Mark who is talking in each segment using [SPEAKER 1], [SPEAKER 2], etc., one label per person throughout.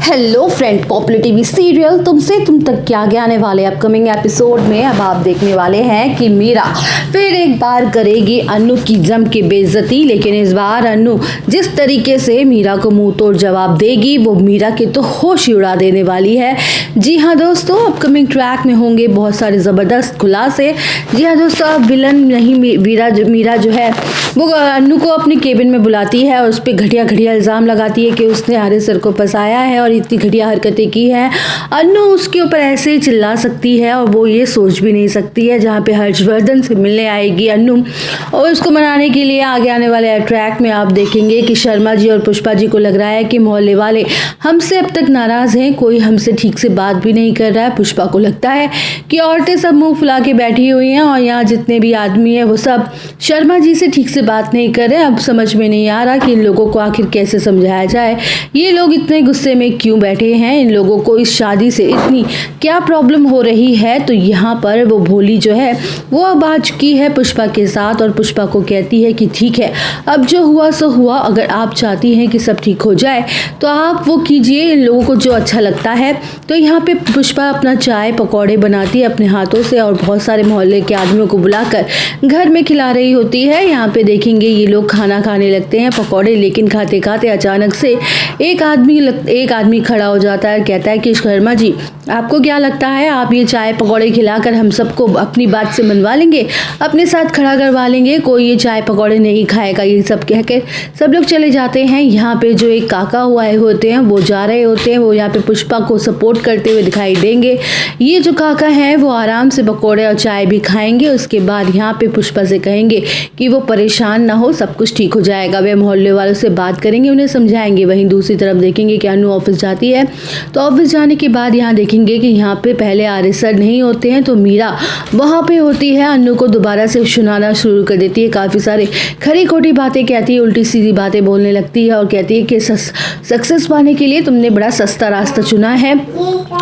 [SPEAKER 1] Hello friend, popular TV serial तुमसे तुम तक क्या आगे आने वाले अपकमिंग एपिसोड में अब आप देखने वाले हैं कि मीरा फिर एक बार करेगी अनु की जम के बेइज्जती। लेकिन इस बार अनु जिस तरीके से मीरा को मुंह तोड़ जवाब देगी वो मीरा के तो होश ही उड़ा देने वाली है। जी हाँ दोस्तों, अपकमिंग ट्रैक में होंगे बहुत सारे ज़बरदस्त खुलासे। जी हाँ दोस्तों, अब विलन नहीं मीरा जो है वो अनु को अपने केबिन में बुलाती है और उस पर घटिया इल्ज़ाम लगाती है कि उसने आर्य सर को फंसाया है और इतनी घटिया हरकतें की हैं। अनु उसके ऊपर ऐसे ही चिल्ला सकती है और वो ये सोच भी नहीं सकती है। जहाँ पे हर्षवर्धन से मिलने आएगी अनु और उसको मनाने के लिए आगे आने वाले ट्रैक में आप देखेंगे कि शर्मा जी और पुष्पा जी को लग रहा है कि मोहल्ले वाले हमसे अब तक नाराज़ हैं, कोई हमसे ठीक से बात भी नहीं कर रहा है। पुष्पा को लगता है कि औरतें सब मुँह फुला के बैठी हुई हैं और यहाँ जितने भी आदमी हैं वो सब शर्मा जी से ठीक से बात नहीं कर रहे। अब समझ में नहीं आ रहा कि इन लोगों को आखिर कैसे समझाया जाए, ये लोग इतने गुस्से में क्यों बैठे हैं, इन लोगों को इस शादी से इतनी क्या प्रॉब्लम हो रही है। तो यहाँ पर वो भोली जो है वो अब आ चुकी है पुष्पा के साथ और पुष्पा को कहती है कि ठीक है, अब जो हुआ सो हुआ, अगर आप चाहती हैं कि सब ठीक हो जाए तो आप वो कीजिए, इन लोगों को जो अच्छा लगता है। तो यहाँ पे पुष्पा अपना चाय पकौड़े बनाती है अपने हाथों से और बहुत सारे मोहल्ले के आदमियों को बुलाकर घर में खिला रही होती है। यहाँ पे देखेंगे ये लोग खाना खाने लगते हैं पकौड़े, लेकिन खाते खाते अचानक से एक आदमी खड़ा हो जाता है, कहता है कि शर्मा जी आपको क्या लगता है आप ये चाय पकौड़े खिलाकर हम सबको अपनी बात से मनवा लेंगे, अपने साथ खड़ा करवा लेंगे, कोई ये चाय पकौड़े नहीं खाएगा। ये सब कहकर सब लोग चले जाते हैं। यहाँ पे जो एक काका हुआ होते हैं वो जा रहे होते हैं, वो यहाँ पे पुष्पा को सपोर्ट करते हुए दिखाई देंगे। ये जो काका हैं वो आराम से पकौड़े और चाय भी खाएंगे, उसके बाद यहाँ पे पुष्पा से कहेंगे कि वो परेशान ना हो, सब कुछ ठीक हो जाएगा। वे मोहल्ले वालों से बात करेंगे, उन्हें समझाएंगे। वहीं दूसरी तरफ देखेंगे कि अनु ऑफिस जाती है, तो ऑफिस जाने के बाद यहाँ देखेंगे कि यहाँ पे पहले आर्य सर नहीं होते हैं, तो मीरा वहाँ पे होती है, अनु को दोबारा से सुनाना शुरू कर देती है, काफ़ी सारे खरी खोटी बातें कहती है, उल्टी सीधी बातें बोलने लगती है और कहती है कि सक्सेस पाने के लिए तुमने बड़ा सस्ता रास्ता चुना है।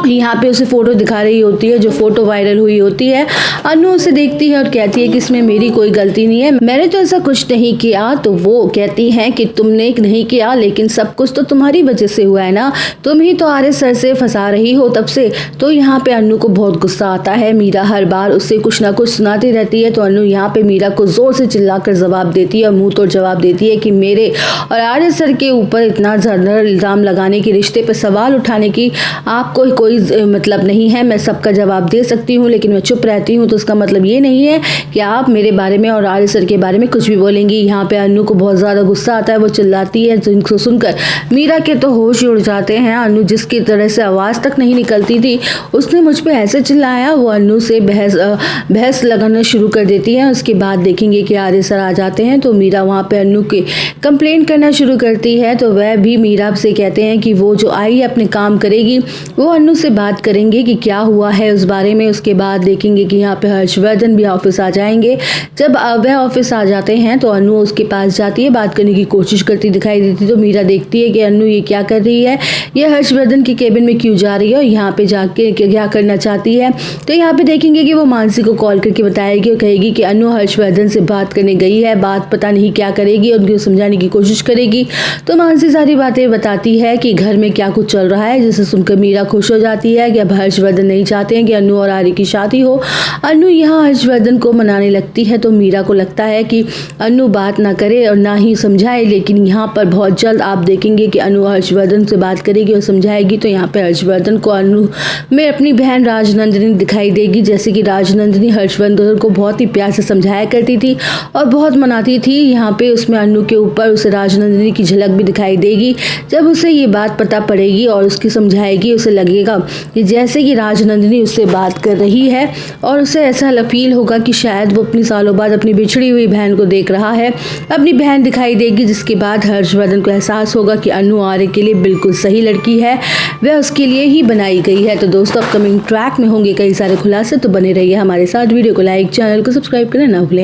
[SPEAKER 1] यहाँ पे उसे फ़ोटो दिखा रही होती है, जो फ़ोटो वायरल हुई होती है। अनु उसे देखती है और कहती है कि इसमें मेरी कोई गलती नहीं है, मैंने तो ऐसा कुछ नहीं किया। तो वो कहती है कि तुमने नहीं किया, लेकिन सब कुछ तो तुम्हारी वजह से हुआ है ना, तुम ही तो आर्य सर से फंसा रही हो तब से। तो यहाँ पे अनु को बहुत गुस्सा आता है, मीरा हर बार उससे कुछ ना कुछ सुनाती रहती है। तो अनु यहाँ पे मीरा को जोर से चिल्लाकर जवाब देती है और मुंह तोड़ जवाब देती है कि मेरे और आर्य सर के ऊपर इतना ज़्यादा इल्ज़ाम लगाने की, रिश्ते पर सवाल उठाने की आपको कोई मतलब नहीं है। मैं सबका जवाब दे सकती हूँ लेकिन मैं चुप रहती हूँ, तो उसका मतलब ये नहीं है कि आप मेरे बारे में और आर्य सर के बारे में कुछ भी बोलेंगी। यहाँ पे अनु को बहुत ज़्यादा गुस्सा आता है, वो चिल्लाती है, जिनको सुनकर मीरा के तो होश ही उड़ जाते हैं। अनु जिसकी तरह से आवाज़ तक नहीं निकलती थी उसने मुझ पे ऐसे चिल्लाया, वो अनु से बहस लगाना शुरू कर देती है। उसके बाद देखेंगे कि आर्य सर आ जाते हैं, तो मीरा वहाँ पे अनु के कंप्लेंट करना शुरू करती है। तो वह भी मीरा से कहते हैं कि वो जो आई अपने काम करेगी, वो अनु से बात करेंगे कि क्या हुआ है उस बारे में। उसके बाद देखेंगे कि यहाँ पे हर्षवर्धन भी ऑफिस आ जाएंगे। जब वह ऑफिस आ जाते हैं तो अनु उसके पास जाती है, बात करने की कोशिश करती दिखाई देती। तो मीरा देखती है कि अनु ये क्या कर रही है, ये हर्षवर्धन के केबिन में क्यों जा रही है और यहाँ पे जाके क्या करना चाहती है। तो यहाँ पे देखेंगे कि वो मानसी को कॉल करके बताएगी और कहेगी कि अनु हर्षवर्धन से बात करने गई है, बात पता नहीं क्या करेगी, उनको समझाने की कोशिश करेगी। तो मानसी सारी बातें बताती है कि घर में क्या कुछ चल रहा है, जिससे सुनकर मीरा खुश हो जाती है कि अब हर्षवर्धन नहीं चाहते हैं कि अनु और आर्य की शादी हो। अनु यहाँ हर्षवर्धन को मनाने लगती है, तो मीरा को लगता है कि अनु बात ना करे और ना ही समझाए, लेकिन यहाँ पर बहुत जल्द आप देखेंगे कि अनु हर्षवर्धन से बात करेगी और समझाएगी। तो यहाँ पे हर्षवर्धन को अनु में अपनी बहन राजनंदिनी दिखाई देगी, जैसे कि राजनंदिनी हर्षवर्धन को बहुत ही प्यार से समझाया करती थी और बहुत मनाती थी। यहाँ पे उसमें अनु के ऊपर उसे राजनंदिनी की झलक भी दिखाई देगी। जब उसे ये बात पता पड़ेगी और उसकी समझाएगी, उसे लगेगा कि जैसे कि राजनंदिनी उससे बात कर रही है और उसे ऐसा फील होगा कि शायद वो अपनी सालों बाद अपनी बिछड़ी हुई बहन को देख रहा है, अपनी बहन दिखाई देगी। जिसके बाद हर्षवर्धन को एहसास होगा कि अनु आर्य के लिए बिल्कुल सही लड़की है, वह उसके लिए ही बनाई गई है। तो दोस्तों अपकमिंग ट्रैक में होंगे कई सारे खुलासे, तो बने रहिए हमारे साथ। वीडियो को लाइक, चैनल को सब्सक्राइब करना ना भूलें।